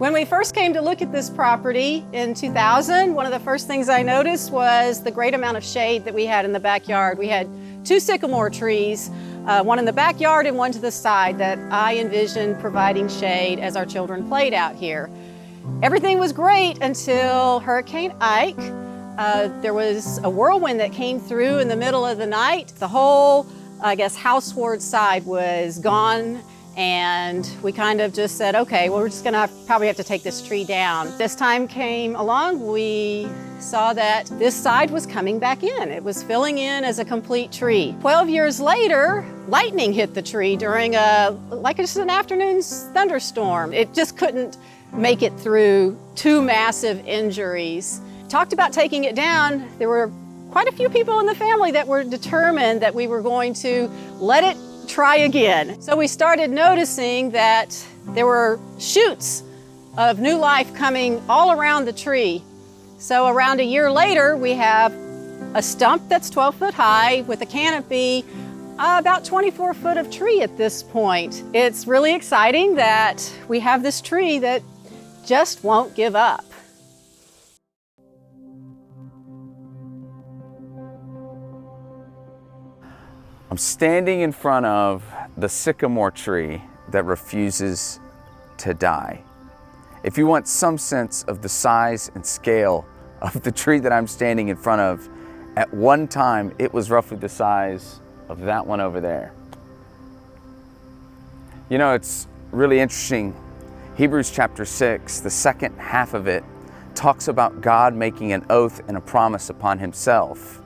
When we first came to look at this property in 2000, one of the first things I noticed was the great amount of shade that we had in the backyard. We had 2 sycamore trees, one in the backyard and one to the side, that I envisioned providing shade as our children played out here. Everything was great until Hurricane Ike. There was a whirlwind that came through in the middle of the night. The whole, houseward side was gone. And we kind of just said, okay, well, we're just gonna probably have to take this tree down. This time came along, we saw that this side was coming back in. It was filling in as a complete tree. 12 years later, lightning hit the tree during just an afternoon's thunderstorm. It just couldn't make it through 2 massive injuries. Talked about taking it down. There were quite a few people in the family that were determined that we were going to let it try again. So we started noticing that there were shoots of new life coming all around the tree. So around a year later, we have a stump that's 12 foot high with a canopy about 24 foot of tree at this point. It's really exciting that we have this tree that just won't give up. I'm standing in front of the sycamore tree that refuses to die. If you want some sense of the size and scale of the tree that I'm standing in front of, at one time it was roughly the size of that one over there. You know, it's really interesting. Hebrews chapter 6, the second half of it, talks about God making an oath and a promise upon himself.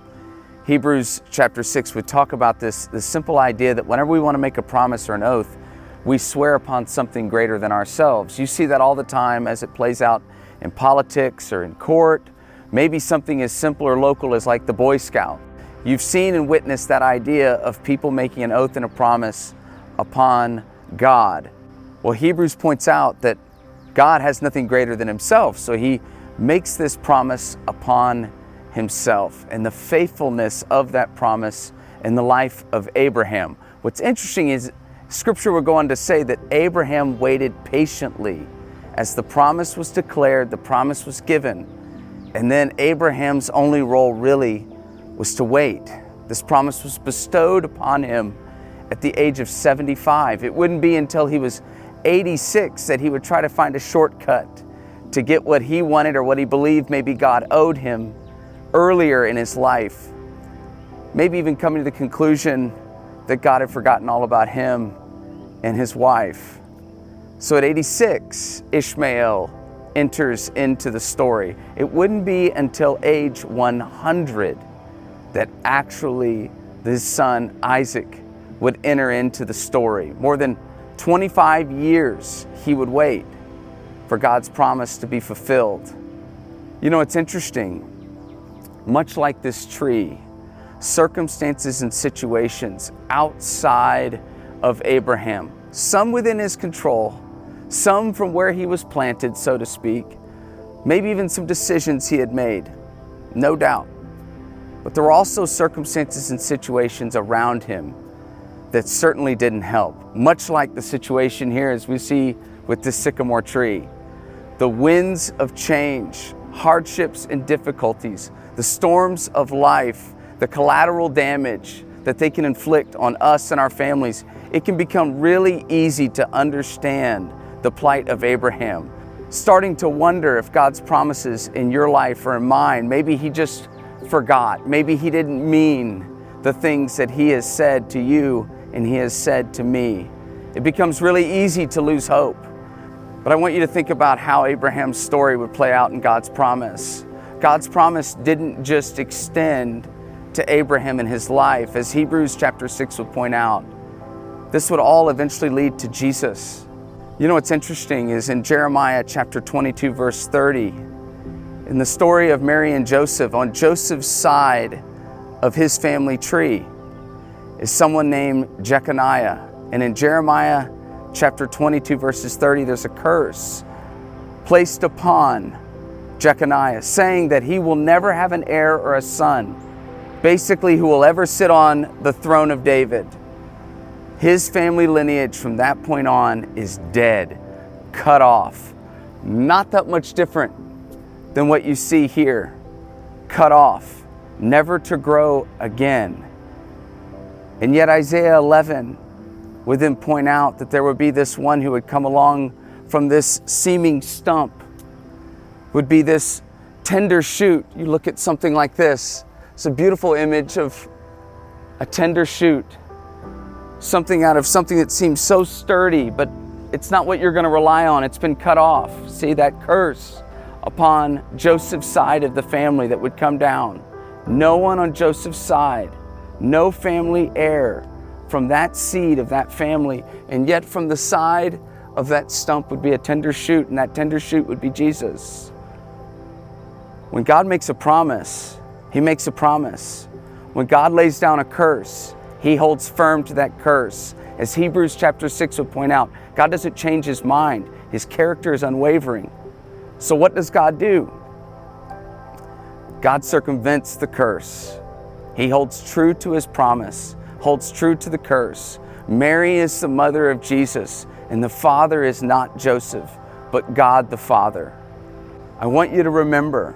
Hebrews chapter 6 would talk about this simple idea that whenever we want to make a promise or an oath, we swear upon something greater than ourselves. You see that all the time as it plays out in politics or in court. Maybe something as simple or local as like the Boy Scout. You've seen and witnessed that idea of people making an oath and a promise upon God. Well, Hebrews points out that God has nothing greater than himself, so he makes this promise upon himself and the faithfulness of that promise in the life of Abraham. What's interesting is Scripture will go on to say that Abraham waited patiently as the promise was declared, the promise was given, and then Abraham's only role really was to wait. This promise was bestowed upon him at the age of 75. It wouldn't be until he was 86 that he would try to find a shortcut to get what he wanted or what he believed maybe God owed him earlier in his life, maybe even coming to the conclusion that God had forgotten all about him and his wife. So at 86, Ishmael enters into the story. It wouldn't be until age 100 that actually his son Isaac would enter into the story. More than 25 years he would wait for God's promise to be fulfilled. You know, it's interesting. Much like this tree, circumstances and situations outside of Abraham, some within his control, some from where he was planted, so to speak, maybe even some decisions he had made, no doubt. But there were also circumstances and situations around him that certainly didn't help, much like the situation here as we see with this sycamore tree. The winds of change, hardships and difficulties, the storms of life, the collateral damage that they can inflict on us and our families, it can become really easy to understand the plight of Abraham. Starting to wonder if God's promises in your life or in mine, maybe he just forgot. Maybe he didn't mean the things that he has said to you and he has said to me. It becomes really easy to lose hope. But I want you to think about how Abraham's story would play out in God's promise. God's promise didn't just extend to Abraham in his life. As Hebrews chapter 6 would point out, this would all eventually lead to Jesus. You know what's interesting is in Jeremiah chapter 22 verse 30, in the story of Mary and Joseph, on Joseph's side of his family tree is someone named Jeconiah. And in Jeremiah chapter 22 verses 30, there's a curse placed upon Jeconiah, saying that he will never have an heir or a son, basically who will ever sit on the throne of David. His family lineage from that point on is dead, cut off, not that much different than what you see here. Cut off, never to grow again. And yet Isaiah 11 would then point out that there would be this one who would come along from this seeming stump, would be this tender shoot. You look at something like this. It's a beautiful image of a tender shoot. Something out of something that seems so sturdy, but it's not what you're going to rely on. It's been cut off. See that curse upon Joseph's side of the family that would come down. No one on Joseph's side, no family heir from that seed of that family, and yet from the side of that stump would be a tender shoot, and that tender shoot would be Jesus. When God makes a promise, He makes a promise. When God lays down a curse, He holds firm to that curse. As Hebrews chapter 6 would point out, God doesn't change His mind. His character is unwavering. So what does God do? God circumvents the curse. He holds true to His promise, holds true to the curse. Mary is the mother of Jesus, and the father is not Joseph, but God the Father. I want you to remember,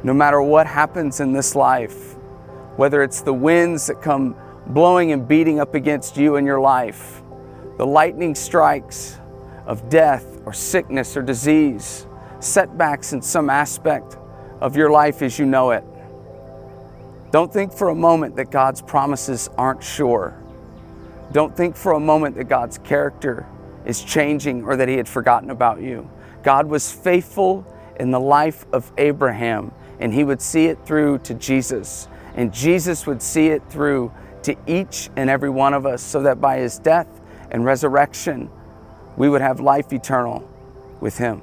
no matter what happens in this life, whether it's the winds that come blowing and beating up against you in your life, the lightning strikes of death or sickness or disease, setbacks in some aspect of your life as you know it, don't think for a moment that God's promises aren't sure. Don't think for a moment that God's character is changing or that He had forgotten about you. God was faithful in the life of Abraham, and He would see it through to Jesus. And Jesus would see it through to each and every one of us, so that by His death and resurrection, we would have life eternal with Him.